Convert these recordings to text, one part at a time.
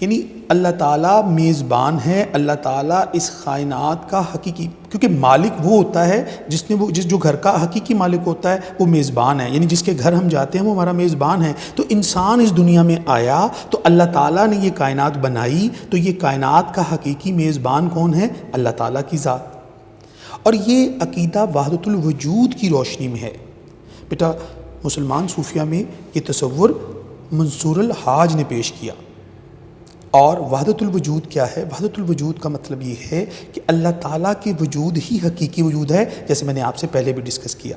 یعنی اللہ تعالیٰ میزبان ہے، اللہ تعالیٰ اس کائنات کا حقیقی، کیونکہ مالک وہ ہوتا ہے جس جو گھر کا حقیقی مالک ہوتا ہے وہ میزبان ہے، یعنی جس کے گھر ہم جاتے ہیں وہ ہمارا میزبان ہے۔ تو انسان اس دنیا میں آیا تو اللہ تعالیٰ نے یہ کائنات بنائی، تو یہ کائنات کا حقیقی میزبان کون ہے؟ اللہ تعالیٰ کی ذات۔ اور یہ عقیدہ وحدت الوجود کی روشنی میں ہے۔ بیٹا مسلمان صوفیہ میں یہ تصور منصور الحاج نے پیش کیا۔ اور وحدت الوجود کیا ہے؟ وحدت الوجود کا مطلب یہ ہے کہ اللہ تعالیٰ کے وجود ہی حقیقی وجود ہے، جیسے میں نے آپ سے پہلے بھی ڈسکس کیا،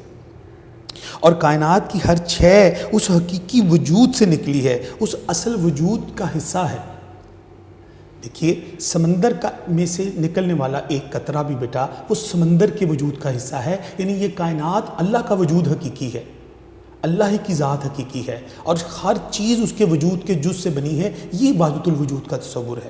اور کائنات کی ہر شے اس حقیقی وجود سے نکلی ہے، اس اصل وجود کا حصہ ہے۔ دیکھیے سمندر میں سے نکلنے والا ایک قطرہ بھی بیٹا وہ سمندر کے وجود کا حصہ ہے، یعنی یہ کائنات اللہ کا وجود حقیقی ہے، اللہ ہی کی ذات حقیقی ہے، اور ہر چیز اس کے وجود کے جز سے بنی ہے۔ یہ وحدت الوجود کا تصور ہے۔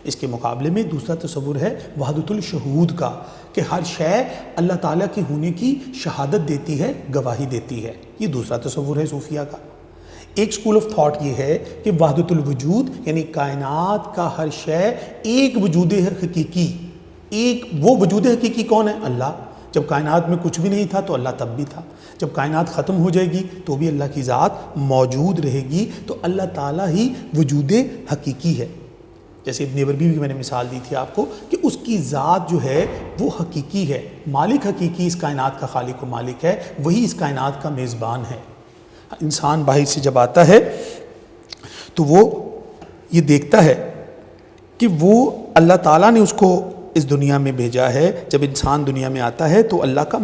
اس کے مقابلے میں دوسرا تصور ہے وحدت الشہود کا، کہ ہر شے اللہ تعالیٰ کے ہونے کی شہادت دیتی ہے، گواہی دیتی ہے۔ یہ دوسرا تصور ہے صوفیہ کا۔ ایک سکول آف تھاٹ یہ ہے کہ وحدت الوجود یعنی کائنات کا ہر شے ایک وجود حقیقی، وہ وجود حقیقی کون ہے؟ اللہ۔ جب کائنات میں کچھ بھی نہیں تھا تو اللہ تب بھی تھا، جب کائنات ختم ہو جائے گی تو بھی اللہ کی ذات موجود رہے گی، تو اللہ تعالیٰ ہی وجود حقیقی ہے۔ جیسے ابن عربی بھی میں نے مثال دی تھی آپ کو کہ اس کی ذات جو ہے وہ حقیقی ہے، مالک حقیقی اس کائنات کا خالق و مالک ہے، وہی اس کائنات کا میزبان ہے۔ انسان باہر سے جب آتا ہے تو وہ یہ دیکھتا ہے کہ وہ اللہ تعالیٰ نے اس کو اس دنیا میں بھیجا ہے۔ جب انسان دنیا میں آتا ہے تو اللہ کا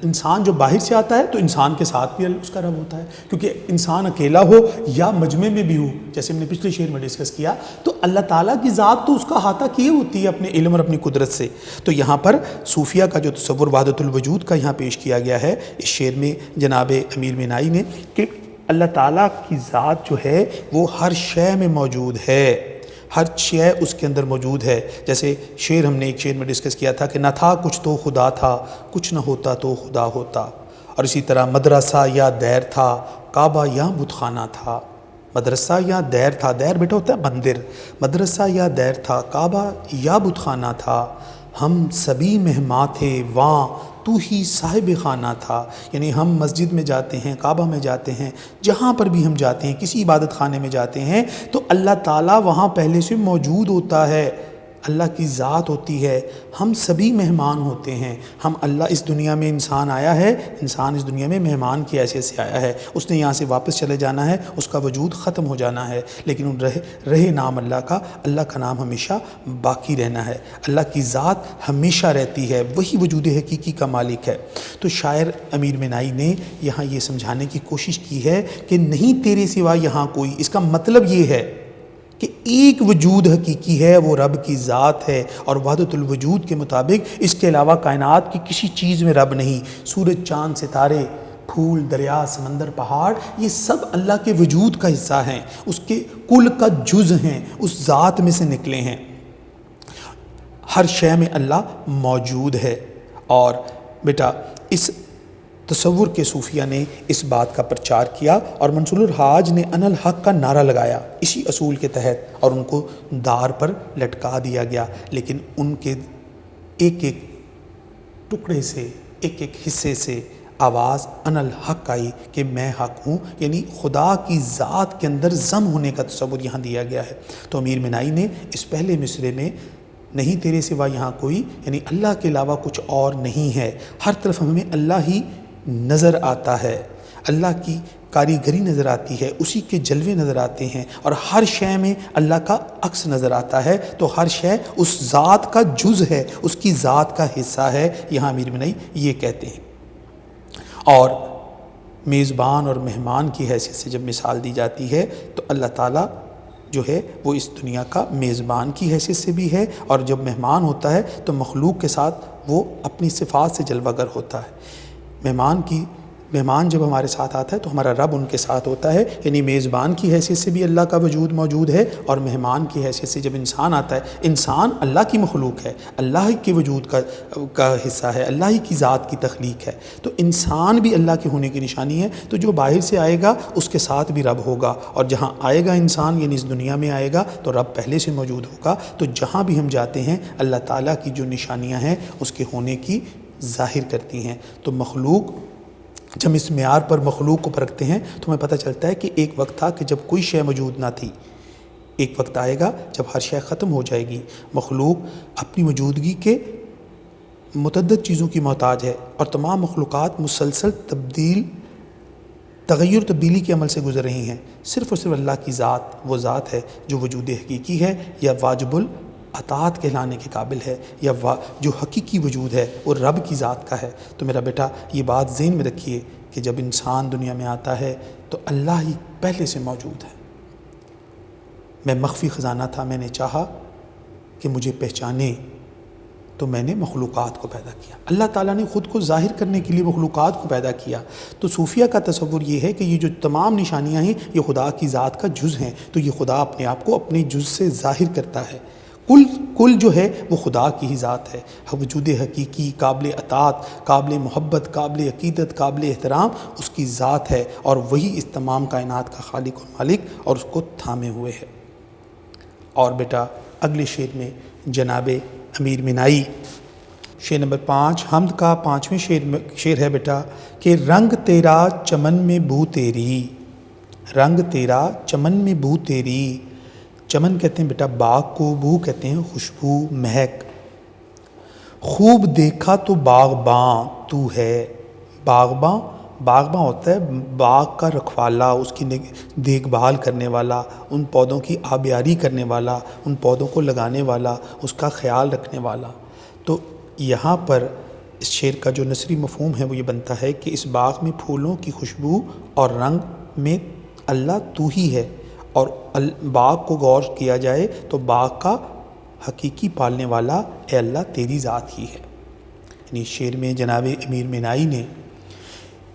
انسان جو باہر سے آتا ہے تو انسان کے ساتھ بھی اس کا رب ہوتا ہے، کیونکہ انسان اکیلا ہو یا مجمع میں بھی ہو، جیسے ہم نے پچھلے شعر میں ڈسکس کیا، تو اللہ تعالیٰ کی ذات تو اس کا احاطہ کیے ہوتی ہے اپنے علم اور اپنی قدرت سے۔ تو یہاں پر صوفیہ کا جو تصور وحدت الوجود کا یہاں پیش کیا گیا ہے اس شعر میں جناب امیر مینائی نے، کہ اللہ تعالیٰ کی ذات جو ہے وہ ہر شے میں موجود ہے، ہر شے اس کے اندر موجود ہے۔ جیسے شعر ہم نے ایک شعر میں ڈسکس کیا تھا کہ نہ تھا کچھ تو خدا تھا، کچھ نہ ہوتا تو خدا ہوتا۔ اور اسی طرح مدرسہ یا دیر تھا، کعبہ یا بت خانہ تھا۔ مدرسہ یا دیر تھا، دیر بیٹا ہوتا ہے مندر، مدرسہ یا دیر تھا، کعبہ یا بت خانہ تھا، ہم سبھی مہمان تھے وہاں تو ہی صاحب خانہ تھا۔ یعنی ہم مسجد میں جاتے ہیں، کعبہ میں جاتے ہیں، جہاں پر بھی ہم جاتے ہیں، کسی عبادت خانے میں جاتے ہیں تو اللہ تعالیٰ وہاں پہلے سے موجود ہوتا ہے، اللہ کی ذات ہوتی ہے، ہم سبھی مہمان ہوتے ہیں۔ ہم اللہ اس دنیا میں انسان آیا ہے، انسان اس دنیا میں مہمان کی حیثیت سے آیا ہے، اس نے یہاں سے واپس چلے جانا ہے، اس کا وجود ختم ہو جانا ہے، لیکن رہے نام اللہ کا نام ہمیشہ باقی رہنا ہے، اللہ کی ذات ہمیشہ رہتی ہے، وہی وجود حقیقی کا مالک ہے۔ تو شاعر امیر مینائی نے یہاں یہ سمجھانے کی کوشش کی ہے کہ نہیں تیرے سوا یہاں کوئی، اس کا مطلب یہ ہے کہ ایک وجود حقیقی ہے، وہ رب کی ذات ہے، اور وحدت الوجود کے مطابق اس کے علاوہ کائنات کی کسی چیز میں رب نہیں۔ سورج، چاند، ستارے، پھول، دریا، سمندر، پہاڑ، یہ سب اللہ کے وجود کا حصہ ہیں، اس کے کل کا جز ہیں، اس ذات میں سے نکلے ہیں۔ ہر شے میں اللہ موجود ہے۔ اور بیٹا اس تصور کے صوفیہ نے اس بات کا پرچار کیا، اور منصور الحاج نے ان الحق کا نعرہ لگایا اسی اصول کے تحت، اور ان کو دار پر لٹکا دیا گیا، لیکن ان کے ایک ایک ٹکڑے سے، ایک ایک حصے سے آواز ان الحق آئی کہ میں حق ہوں، یعنی خدا کی ذات کے اندر ضم ہونے کا تصور یہاں دیا گیا ہے۔ تو امیر مینائی نے اس پہلے مصرے میں نہیں تیرے سوا یہاں کوئی، یعنی اللہ کے علاوہ کچھ اور نہیں ہے، ہر طرف ہمیں اللہ ہی نظر آتا ہے، اللہ کی کاریگری نظر آتی ہے، اسی کے جلوے نظر آتے ہیں، اور ہر شے میں اللہ کا عکس نظر آتا ہے، تو ہر شے اس ذات کا جز ہے، اس کی ذات کا حصہ ہے، یہاں امیر مینائی یہ کہتے ہیں۔ اور میزبان اور مہمان کی حیثیت سے جب مثال دی جاتی ہے تو اللہ تعالیٰ جو ہے وہ اس دنیا کا میزبان کی حیثیت سے بھی ہے، اور جب مہمان ہوتا ہے تو مخلوق کے ساتھ وہ اپنی صفات سے جلوہ گر ہوتا ہے۔ مہمان جب ہمارے ساتھ آتا ہے تو ہمارا رب ان کے ساتھ ہوتا ہے، یعنی میزبان کی حیثیت سے بھی اللہ کا وجود موجود ہے، اور مہمان کی حیثیت سے جب انسان آتا ہے، انسان اللہ کی مخلوق ہے، اللہ ہی کے وجود کا حصہ ہے، اللہ ہی کی ذات کی تخلیق ہے، تو انسان بھی اللہ کے ہونے کی نشانی ہے۔ تو جو باہر سے آئے گا اس کے ساتھ بھی رب ہوگا، اور جہاں آئے گا انسان یعنی اس دنیا میں آئے گا تو رب پہلے سے موجود ہوگا۔ تو جہاں بھی ہم جاتے ہیں اللہ تعالیٰ کی جو نشانیاں ہیں اس کے ہونے کی ظاہر کرتی ہیں۔ تو مخلوق، جب اس معیار پر مخلوق کو پرکھتے ہیں تو ہمیں پتہ چلتا ہے کہ ایک وقت تھا کہ جب کوئی شے موجود نہ تھی، ایک وقت آئے گا جب ہر شے ختم ہو جائے گی۔ مخلوق اپنی موجودگی کے متعدد چیزوں کی محتاج ہے، اور تمام مخلوقات مسلسل تبدیلی کے عمل سے گزر رہی ہیں۔ صرف اور صرف اللہ کی ذات وہ ذات ہے جو وجود حقیقی ہے، یا واجب اطاعت کہلانے کے قابل ہے، یا جو حقیقی وجود ہے وہ رب کی ذات کا ہے۔ تو میرا بیٹا یہ بات ذہن میں رکھیے کہ جب انسان دنیا میں آتا ہے تو اللہ ہی پہلے سے موجود ہے۔ میں مخفی خزانہ تھا، میں نے چاہا کہ مجھے پہچانے تو میں نے مخلوقات کو پیدا کیا۔ اللہ تعالیٰ نے خود کو ظاہر کرنے کے لیے مخلوقات کو پیدا کیا۔ تو صوفیہ کا تصور یہ ہے کہ یہ جو تمام نشانیاں ہیں یہ خدا کی ذات کا جز ہیں، تو یہ خدا اپنے آپ کو اپنے جز سے ظاہر کرتا ہے۔ کل جو ہے وہ خدا کی ہی ذات ہے، وجود حقیقی، قابل اطاعت، قابل محبت، قابل عقیدت، قابل احترام اس کی ذات ہے، اور وہی اس تمام کائنات کا خالق و مالک اور اس کو تھامے ہوئے ہے۔ اور بیٹا اگلے شعر میں جناب امیر مینائی، شعر نمبر 5 حمد کا 5ویں شعر ہے بیٹا کہ رنگ تیرا چمن میں بو تیری، رنگ تیرا چمن میں بو تیری۔ چمن کہتے ہیں بیٹا باغ کو، بو کہتے ہیں خوشبو، مہک۔ خوب دیکھا تو باغباں تو ہے، باغباں ہوتا ہے باغ کا رکھوالا، اس کی دیکھ بھال کرنے والا، ان پودوں کی آبیاری کرنے والا، ان پودوں کو لگانے والا، اس کا خیال رکھنے والا۔ تو یہاں پر اس شعر کا جو نثری مفہوم ہے وہ یہ بنتا ہے کہ اس باغ میں پھولوں کی خوشبو اور رنگ میں اللہ تو ہی ہے، اور باغ کو غور کیا جائے تو باغ کا حقیقی پالنے والا اے اللہ تیری ذات ہی ہے۔ یعنی شعر میں جناب امیر مینائی نے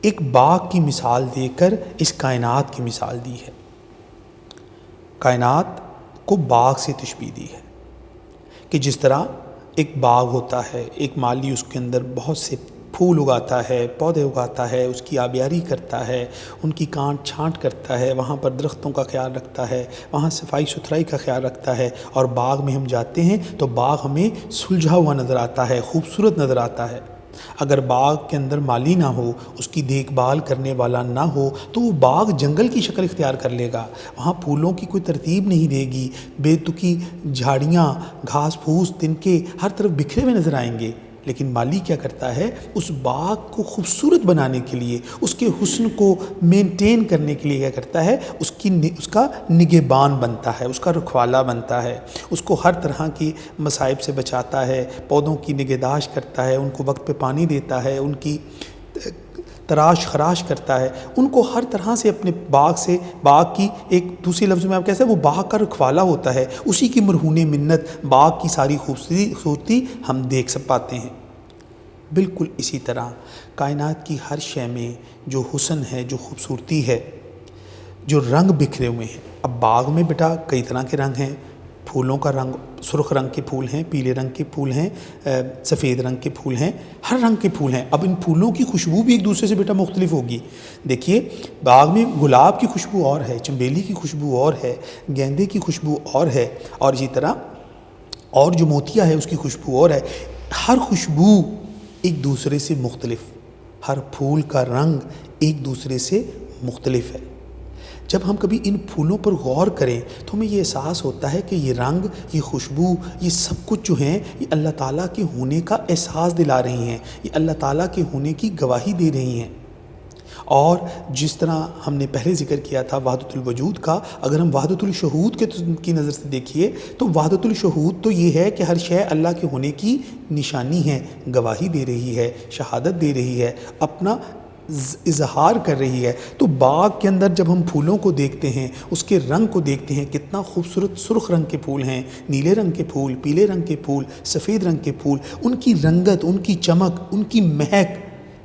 ایک باغ کی مثال دے کر اس کائنات کی مثال دی ہے، کائنات کو باغ سے تشبیہ دی ہے کہ جس طرح ایک باغ ہوتا ہے، ایک مالی اس کے اندر بہت سے پھول اگاتا ہے، پودے اگاتا ہے، اس کی آبیاری کرتا ہے، ان کی کانٹ چھانٹ کرتا ہے، وہاں پر درختوں کا خیال رکھتا ہے، وہاں صفائی ستھرائی کا خیال رکھتا ہے، اور باغ میں ہم جاتے ہیں تو باغ ہمیں سلجھا ہوا نظر آتا ہے، خوبصورت نظر آتا ہے۔ اگر باغ کے اندر مالی نہ ہو، اس کی دیکھ بھال کرنے والا نہ ہو تو وہ باغ جنگل کی شکل اختیار کر لے گا، وہاں پھولوں کی کوئی ترتیب نہیں رہے گی، بے تکی جھاڑیاں، گھاس پھوس، تنکے ہر طرف بکھرے ہوئے نظر آئیں گے۔ لیکن مالی کیا کرتا ہے، اس باغ کو خوبصورت بنانے کے لیے، اس کے حسن کو مینٹین کرنے کے لیے کیا کرتا ہے، اس کا نگہبان بنتا ہے، اس کا رکھوالا بنتا ہے، اس کو ہر طرح کی مصائب سے بچاتا ہے، پودوں کی نگہداشت کرتا ہے، ان کو وقت پہ پانی دیتا ہے، ان کی تراش خراش کرتا ہے، ان کو ہر طرح سے اپنے باغ کی ایک دوسرے لفظ میں آپ کہہ سکتے ہیں وہ باغ کا رکھوالا ہوتا ہے، اسی کی مرہون منت باغ کی ساری خوبصورتی ہم دیکھ پاتے ہیں۔ بالکل اسی طرح کائنات کی ہر شے میں جو حسن ہے، جو خوبصورتی ہے، جو رنگ بکھرے ہوئے ہیں۔ اب باغ میں بیٹا کئی طرح کے رنگ ہیں، پھولوں کا رنگ سرخ رنگ کے پھول ہیں، پیلے رنگ کے پھول ہیں، سفید رنگ کے پھول ہیں، ہر رنگ کے پھول ہیں۔ اب ان پھولوں کی خوشبو بھی ایک دوسرے سے بیٹا مختلف ہوگی۔ دیکھیے باغ میں گلاب کی خوشبو اور ہے، چنبیلی کی خوشبو اور ہے، گیندے کی خوشبو اور ہے، اور اسی طرح اور جو موتیا ہے اس کی خوشبو اور ہے۔ ہر خوشبو ایک دوسرے سے مختلف، ہر پھول کا رنگ ایک دوسرے سے مختلف ہے۔ جب ہم کبھی ان پھولوں پر غور کریں تو ہمیں یہ احساس ہوتا ہے کہ یہ رنگ، یہ خوشبو، یہ سب کچھ جو ہیں یہ اللہ تعالیٰ کے ہونے کا احساس دلا رہی ہیں، یہ اللہ تعالیٰ کے ہونے کی گواہی دے رہی ہیں۔ اور جس طرح ہم نے پہلے ذکر کیا تھا وحدت الوجود کا، اگر ہم وحدت الشہود کی نظر سے دیکھیے تو وحدت الشہود تو یہ ہے کہ ہر شے اللہ کے ہونے کی نشانی ہے، گواہی دے رہی ہے، شہادت دے رہی ہے، اپنا اظہار کر رہی ہے۔ تو باغ کے اندر جب ہم پھولوں کو دیکھتے ہیں، اس کے رنگ کو دیکھتے ہیں، کتنا خوبصورت سرخ رنگ کے پھول ہیں، نیلے رنگ کے پھول، پیلے رنگ کے پھول، سفید رنگ کے پھول، ان کی رنگت، ان کی چمک، ان کی مہک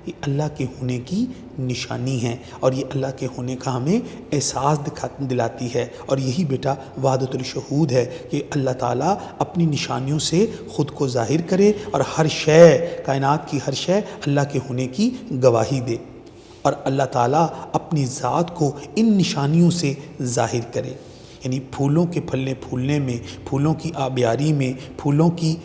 یہ اللہ کے ہونے کی نشانی ہے، اور یہ اللہ کے ہونے کا ہمیں احساس دلاتی ہے، اور یہی بیٹا وحدت الشہود ہے کہ اللہ تعالیٰ اپنی نشانیوں سے خود کو ظاہر کرے اور ہر شے، کائنات کی ہر شے اللہ کے ہونے کی گواہی دے، اور اللہ تعالیٰ اپنی ذات کو ان نشانیوں سے ظاہر کرے۔ یعنی پھولوں کے پھلنے پھولنے میں، پھولوں کی آبیاری میں، پھولوں کی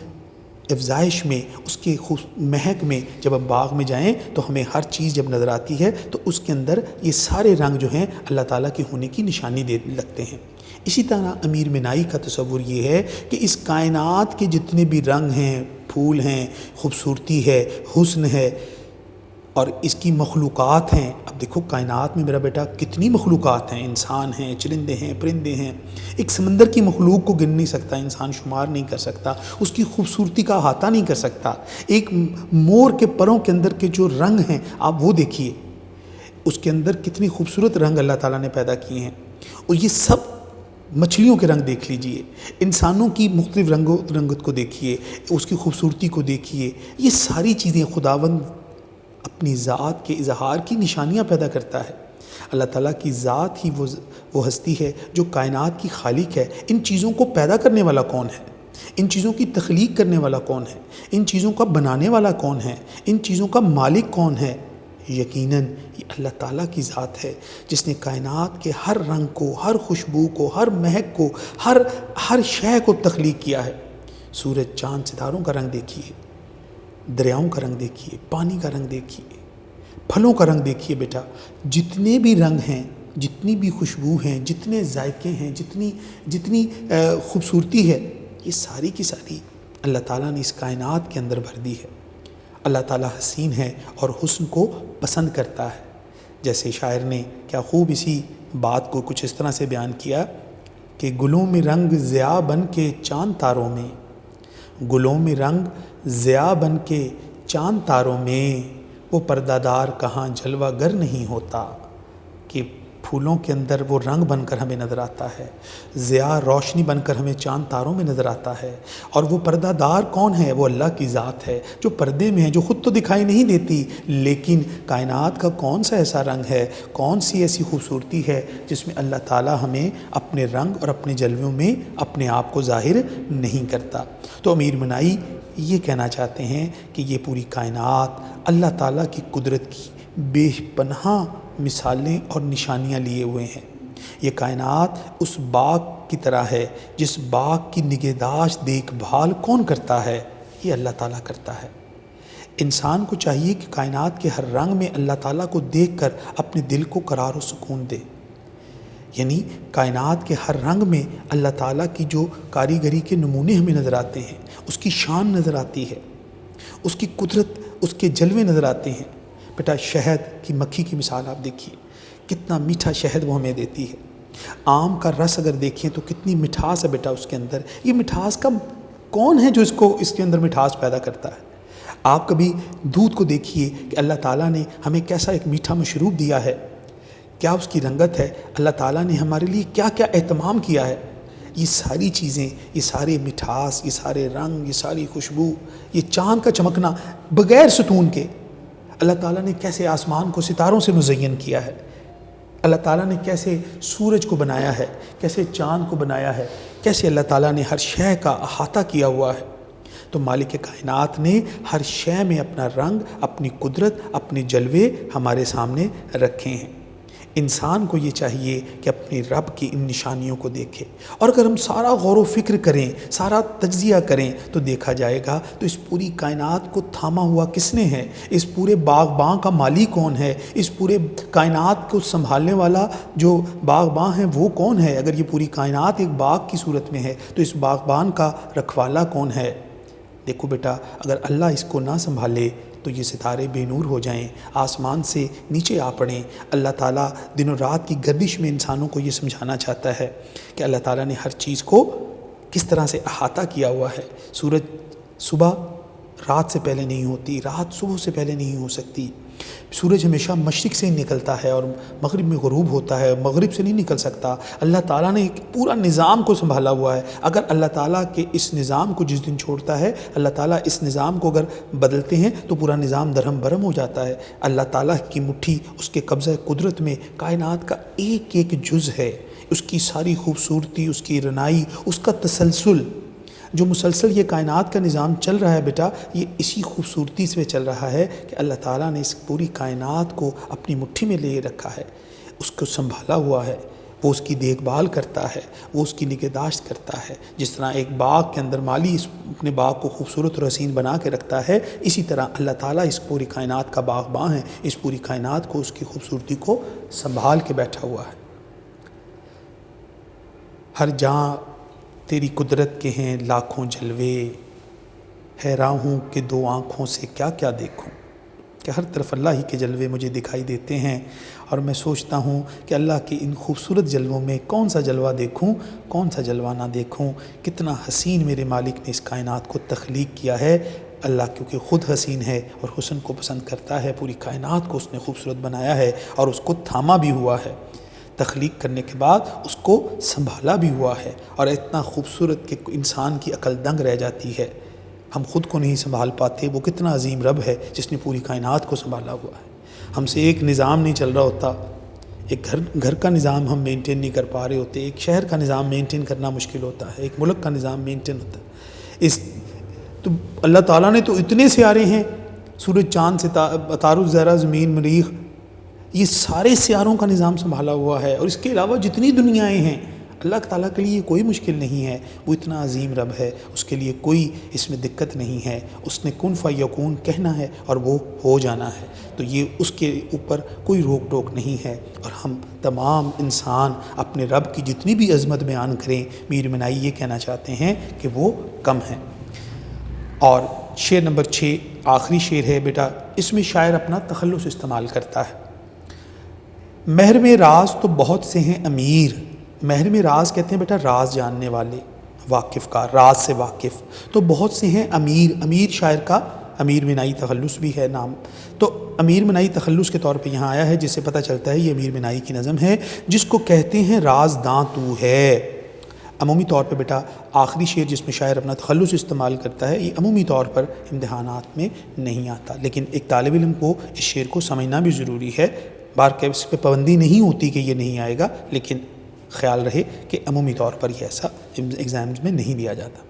افزائش میں، اس کے مہک میں، جب ہم باغ میں جائیں تو ہمیں ہر چیز جب نظر آتی ہے تو اس کے اندر یہ سارے رنگ جو ہیں اللہ تعالیٰ کے ہونے کی نشانی دے لگتے ہیں۔ اسی طرح امیر منائی کا تصور یہ ہے کہ اس کائنات کے جتنے بھی رنگ ہیں، پھول ہیں، خوبصورتی ہے، حسن ہے، اور اس کی مخلوقات ہیں۔ اب دیکھو کائنات میں میرا بیٹا کتنی مخلوقات ہیں، انسان ہیں، چرندے ہیں، پرندے ہیں، ایک سمندر کی مخلوق کو گن نہیں سکتا انسان، شمار نہیں کر سکتا، اس کی خوبصورتی کا احاطہ نہیں کر سکتا۔ ایک مور کے پروں کے اندر کے جو رنگ ہیں آپ وہ دیکھیے، اس کے اندر کتنی خوبصورت رنگ اللہ تعالیٰ نے پیدا کیے ہیں، اور یہ سب مچھلیوں کے رنگ دیکھ لیجئے، انسانوں کی مختلف رنگت کو دیکھیے، اس کی خوبصورتی کو دیکھیے، یہ ساری چیزیں خداوند اپنی ذات کے اظہار کی نشانیاں پیدا کرتا ہے۔ اللہ تعالیٰ کی ذات ہی وہ ہستی ہے جو کائنات کی خالق ہے۔ ان چیزوں کو پیدا کرنے والا کون ہے؟ ان چیزوں کی تخلیق کرنے والا کون ہے؟ ان چیزوں کا بنانے والا کون ہے؟ ان چیزوں کا مالک کون ہے؟ یقیناً یہ اللہ تعالیٰ کی ذات ہے جس نے کائنات کے ہر رنگ کو، ہر خوشبو کو، ہر مہک کو، ہر شے کو تخلیق کیا ہے۔ سورج، چاند، ستاروں کا رنگ دیکھیے، دریاؤں کا رنگ دیکھیے، پانی کا رنگ دیکھیے، پھلوں کا رنگ دیکھیے بیٹا، جتنے بھی رنگ ہیں، جتنی بھی خوشبو ہیں، جتنے ذائقے ہیں، جتنی خوبصورتی ہے، یہ ساری کی ساری اللہ تعالیٰ نے اس کائنات کے اندر بھر دی ہے۔ اللہ تعالیٰ حسین ہے اور حسن کو پسند کرتا ہے۔ جیسے شاعر نے کیا خوب اسی بات کو کچھ اس طرح سے بیان کیا کہ گلوں میں رنگ ضیاء بن کے چاند تاروں میں، گلوں میں رنگ ضیاء بن کے چاند تاروں میں، وہ پردہ دار کہاں جلوہ گر نہیں ہوتا، کہ پھولوں کے اندر وہ رنگ بن کر ہمیں نظر آتا ہے، ضیاء روشنی بن کر ہمیں چاند تاروں میں نظر آتا ہے، اور وہ پردہ دار کون ہے؟ وہ اللہ کی ذات ہے جو پردے میں ہے، جو خود تو دکھائی نہیں دیتی، لیکن کائنات کا کون سا ایسا رنگ ہے، کون سی ایسی خوبصورتی ہے جس میں اللہ تعالیٰ ہمیں اپنے رنگ اور اپنے جلووں میں اپنے آپ کو ظاہر نہیں کرتا۔ تو امیر منائی یہ کہنا چاہتے ہیں کہ یہ پوری کائنات اللہ تعالیٰ کی قدرت کی بے پناہ مثالیں اور نشانیاں لیے ہوئے ہیں۔ یہ کائنات اس باغ کی طرح ہے جس باغ کی نگہداشت دیکھ بھال کون کرتا ہے؟ یہ اللہ تعالیٰ کرتا ہے۔ انسان کو چاہیے کہ کائنات کے ہر رنگ میں اللہ تعالیٰ کو دیکھ کر اپنے دل کو قرار و سکون دے۔ یعنی کائنات کے ہر رنگ میں اللہ تعالیٰ کی جو کاریگری کے نمونے ہمیں نظر آتے ہیں، اس کی شان نظر آتی ہے، اس کی قدرت، اس کے جلوے نظر آتے ہیں۔ بیٹا شہد کی مکھی کی مثال آپ دیکھیے، کتنا میٹھا شہد وہ ہمیں دیتی ہے۔ آم کا رس اگر دیکھیں تو کتنی مٹھاس ہے بیٹا اس کے اندر۔ یہ مٹھاس کا کون ہے جو اس کے اندر مٹھاس پیدا کرتا ہے؟ آپ کبھی دودھ کو دیکھیے کہ اللہ تعالیٰ نے ہمیں کیسا ایک میٹھا مشروب دیا ہے، کیا اس کی رنگت ہے، اللہ تعالیٰ نے ہمارے لیے کیا کیا اہتمام کیا ہے۔ یہ ساری چیزیں، یہ سارے مٹھاس، یہ سارے رنگ، یہ ساری خوشبو، یہ چاند کا چمکنا بغیر ستون کے، اللہ تعالیٰ نے کیسے آسمان کو ستاروں سے مزین کیا ہے، اللہ تعالیٰ نے کیسے سورج کو بنایا ہے، کیسے چاند کو بنایا ہے، کیسے اللہ تعالیٰ نے ہر شے کا احاطہ کیا ہوا ہے۔ تو مالک کائنات نے ہر شے میں اپنا رنگ، اپنی قدرت، اپنے جلوے ہمارے سامنے رکھے ہیں۔ انسان کو یہ چاہیے کہ اپنے رب کی ان نشانیوں کو دیکھے، اور اگر ہم سارا غور و فکر کریں، سارا تجزیہ کریں تو دیکھا جائے گا تو اس پوری کائنات کو تھاما ہوا کس نے ہے، اس پورے باغباں کا مالی کون ہے، اس پورے کائنات کو سنبھالنے والا جو باغباں ہیں وہ کون ہے؟ اگر یہ پوری کائنات ایک باغ کی صورت میں ہے تو اس باغبان کا رکھوالا کون ہے؟ دیکھو بیٹا، اگر اللہ اس کو نہ سنبھالے تو یہ ستارے بے نور ہو جائیں، آسمان سے نیچے آ پڑیں۔ اللہ تعالیٰ دن و رات کی گردش میں انسانوں کو یہ سمجھانا چاہتا ہے کہ اللہ تعالیٰ نے ہر چیز کو کس طرح سے احاطہ کیا ہوا ہے۔ سورج صبح رات سے پہلے نہیں ہوتی، رات صبح سے پہلے نہیں ہو سکتی، سورج ہمیشہ مشرق سے ہی نکلتا ہے اور مغرب میں غروب ہوتا ہے، مغرب سے نہیں نکل سکتا۔ اللہ تعالیٰ نے ایک پورا نظام کو سنبھالا ہوا ہے۔ اگر اللہ تعالیٰ کے اس نظام کو جس دن چھوڑتا ہے، اللہ تعالیٰ اس نظام کو اگر بدلتے ہیں تو پورا نظام درہم برہم ہو جاتا ہے۔ اللہ تعالیٰ کی مٹھی، اس کے قبضہ قدرت میں کائنات کا ایک ایک جز ہے، اس کی ساری خوبصورتی، اس کی رنائی، اس کا تسلسل، جو مسلسل یہ کائنات کا نظام چل رہا ہے بیٹا، یہ اسی خوبصورتی سے چل رہا ہے کہ اللہ تعالیٰ نے اس پوری کائنات کو اپنی مٹھی میں لے رکھا ہے، اس کو سنبھالا ہوا ہے، وہ اس کی دیکھ بھال کرتا ہے، وہ اس کی نگہداشت کرتا ہے۔ جس طرح ایک باغ کے اندر مالی اپنے باغ کو خوبصورت اور حسین بنا کے رکھتا ہے، اسی طرح اللہ تعالیٰ اس پوری کائنات کا باغباں ہے، اس پوری کائنات کو، اس کی خوبصورتی کو سنبھال کے بیٹھا ہوا ہے۔ ہر جہاں تیری قدرت کے ہیں لاکھوں جلوے، حیران ہوں کہ دو آنکھوں سے کیا کیا دیکھوں، کہ ہر طرف اللہ ہی کے جلوے مجھے دکھائی دیتے ہیں، اور میں سوچتا ہوں کہ اللہ کے ان خوبصورت جلووں میں کون سا جلوہ دیکھوں، کون سا جلوہ نہ دیکھوں۔ کتنا حسین میرے مالک نے اس کائنات کو تخلیق کیا ہے۔ اللہ کیونکہ خود حسین ہے اور حسن کو پسند کرتا ہے، پوری کائنات کو اس نے خوبصورت بنایا ہے اور اس کو تھاما بھی ہوا ہے۔ تخلیق کرنے کے بعد اس کو سنبھالا بھی ہوا ہے، اور اتنا خوبصورت کہ انسان کی عقل دنگ رہ جاتی ہے۔ ہم خود کو نہیں سنبھال پاتے، وہ کتنا عظیم رب ہے جس نے پوری کائنات کو سنبھالا ہوا ہے۔ ہم سے ایک نظام نہیں چل رہا ہوتا، ایک گھر کا نظام ہم مینٹین نہیں کر پا رہے ہوتے، ایک شہر کا نظام مینٹین کرنا مشکل ہوتا ہے، ایک ملک کا نظام مینٹین ہوتا ہے۔ تو اللہ تعالیٰ نے تو اتنے سیارے ہیں، سورج، چاند، عطارد، زہرہ، زمین، مریخ، یہ سارے سیاروں کا نظام سنبھالا ہوا ہے، اور اس کے علاوہ جتنی دنیایں ہیں، اللہ تعالیٰ کے لیے کوئی مشکل نہیں ہے۔ وہ اتنا عظیم رب ہے، اس کے لیے کوئی اس میں دقت نہیں ہے۔ اس نے کن فیکون کہنا ہے اور وہ ہو جانا ہے، تو یہ اس کے اوپر کوئی روک ٹوک نہیں ہے۔ اور ہم تمام انسان اپنے رب کی جتنی بھی عظمت بیان کریں، میر منائی یہ کہنا چاہتے ہیں کہ وہ کم ہیں۔ اور شعر نمبر 6 آخری شعر ہے بیٹا، اس میں شاعر اپنا تخلص استعمال کرتا ہے۔ محرم راز تو بہت سے ہیں امیر، محرم راز کہتے ہیں بیٹا راز جاننے والے، واقف کا، راز سے واقف، تو بہت سے ہیں امیر۔ امیر شاعر کا امیر منائی تخلص بھی ہے نام، تو امیر منائی تخلص کے طور پہ یہاں آیا ہے، جس سے پتہ چلتا ہے یہ امیر منائی کی نظم ہے، جس کو کہتے ہیں رازداں تو ہے۔ عمومی طور پہ بیٹا آخری شعر جس میں شاعر اپنا تخلص استعمال کرتا ہے، یہ عمومی طور پر امتحانات میں نہیں آتا، لیکن ایک طالب علم کو اس شعر کو سمجھنا بھی ضروری ہے۔ بار کہ اس پہ پابندی نہیں ہوتی کہ یہ نہیں آئے گا، لیکن خیال رہے کہ عمومی طور پر یہ ایسا ایگزامز میں نہیں دیا جاتا۔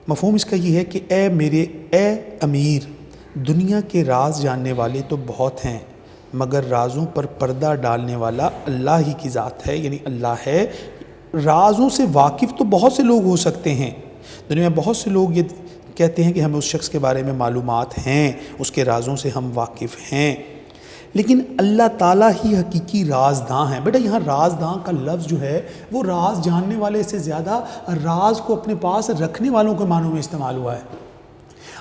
مفہوم اس کا یہ ہے کہ اے امیر، دنیا کے راز جاننے والے تو بہت ہیں، مگر رازوں پر پردہ ڈالنے والا اللہ ہی کی ذات ہے، یعنی اللہ ہے۔ رازوں سے واقف تو بہت سے لوگ ہو سکتے ہیں، دنیا میں بہت سے لوگ یہ کہتے ہیں کہ ہمیں اس شخص کے بارے میں معلومات ہیں، اس کے رازوں سے ہم واقف ہیں، لیکن اللہ تعالیٰ ہی حقیقی رازداں ہیں۔ بیٹا یہاں رازداں کا لفظ جو ہے وہ راز جاننے والے سے زیادہ راز کو اپنے پاس رکھنے والوں کے معنوں میں استعمال ہوا ہے۔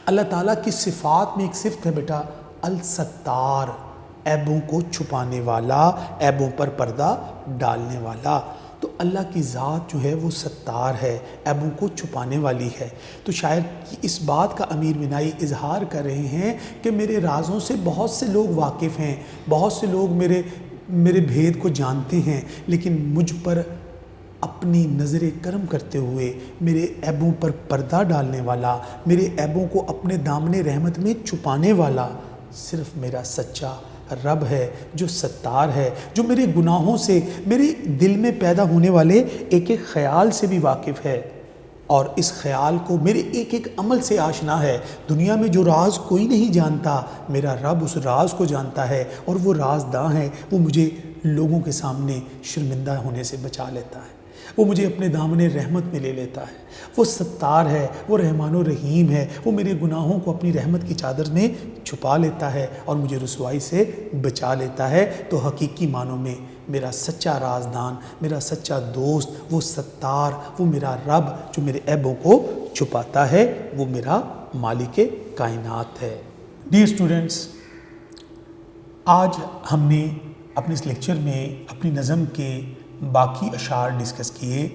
اللہ تعالیٰ کی صفات میں ایک صفت ہے بیٹا الستار، عیبوں کو چھپانے والا، عیبوں پر پردہ ڈالنے والا۔ تو اللہ کی ذات جو ہے وہ ستار ہے، عیبوں کو چھپانے والی ہے۔ تو شاعر اس بات کا امیر منائی اظہار کر رہے ہیں کہ میرے رازوں سے بہت سے لوگ واقف ہیں، بہت سے لوگ میرے بھید کو جانتے ہیں، لیکن مجھ پر اپنی نظر کرم کرتے ہوئے میرے عیبوں پر پردہ ڈالنے والا، میرے عیبوں کو اپنے دامن رحمت میں چھپانے والا صرف میرا سچا رب ہے، جو ستار ہے، جو میرے گناہوں سے، میرے دل میں پیدا ہونے والے ایک ایک خیال سے بھی واقف ہے، اور اس خیال کو میرے ایک ایک عمل سے آشنا ہے۔ دنیا میں جو راز کوئی نہیں جانتا، میرا رب اس راز کو جانتا ہے، اور وہ رازداں ہے، وہ مجھے لوگوں کے سامنے شرمندہ ہونے سے بچا لیتا ہے، وہ مجھے اپنے دامن رحمت میں لے لیتا ہے، وہ ستار ہے، وہ رحمان و رحیم ہے، وہ میرے گناہوں کو اپنی رحمت کی چادر میں چھپا لیتا ہے اور مجھے رسوائی سے بچا لیتا ہے۔ تو حقیقی معنوں میں میرا سچا رازدان، میرا سچا دوست، وہ ستار، وہ میرا رب جو میرے عیبوں کو چھپاتا ہے، وہ میرا مالک کائنات ہے۔ ڈیئر اسٹوڈنٹس، آج ہم نے اپنے اس لیکچر میں اپنی نظم کے باقی اشعار ڈسکس کیے۔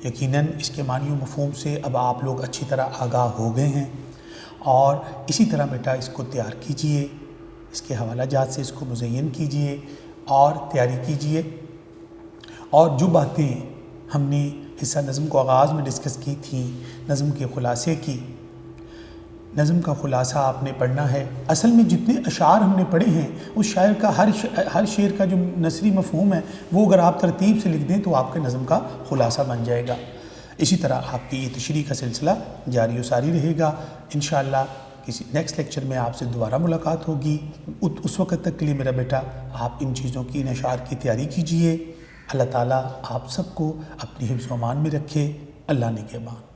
یقیناً اس کے معنی و مفہوم سے اب آپ لوگ اچھی طرح آگاہ ہو گئے ہیں، اور اسی طرح بیٹا اس کو تیار کیجئے، اس کے حوالہ جات سے اس کو مزین کیجئے اور تیاری کیجئے، اور جو باتیں ہم نے حصہ نظم کو آغاز میں ڈسکس کی تھیں، نظم کے خلاصے کی، نظم کا خلاصہ آپ نے پڑھنا ہے۔ اصل میں جتنے اشعار ہم نے پڑھے ہیں اس شاعر کا ہر شعر کا جو نثری مفہوم ہے وہ اگر آپ ترتیب سے لکھ دیں تو آپ کے نظم کا خلاصہ بن جائے گا۔ اسی طرح آپ کی یہ تشریح کا سلسلہ جاری و ساری رہے گا۔ انشاءاللہ کسی نیکسٹ لیکچر میں آپ سے دوبارہ ملاقات ہوگی۔ اس وقت تک کے لیے میرا بیٹا آپ ان چیزوں کی، ان اشعار کی تیاری کیجئے۔ اللہ تعالیٰ آپ سب کو اپنی حفظ و امان میں رکھے۔ اللہ نگہبان۔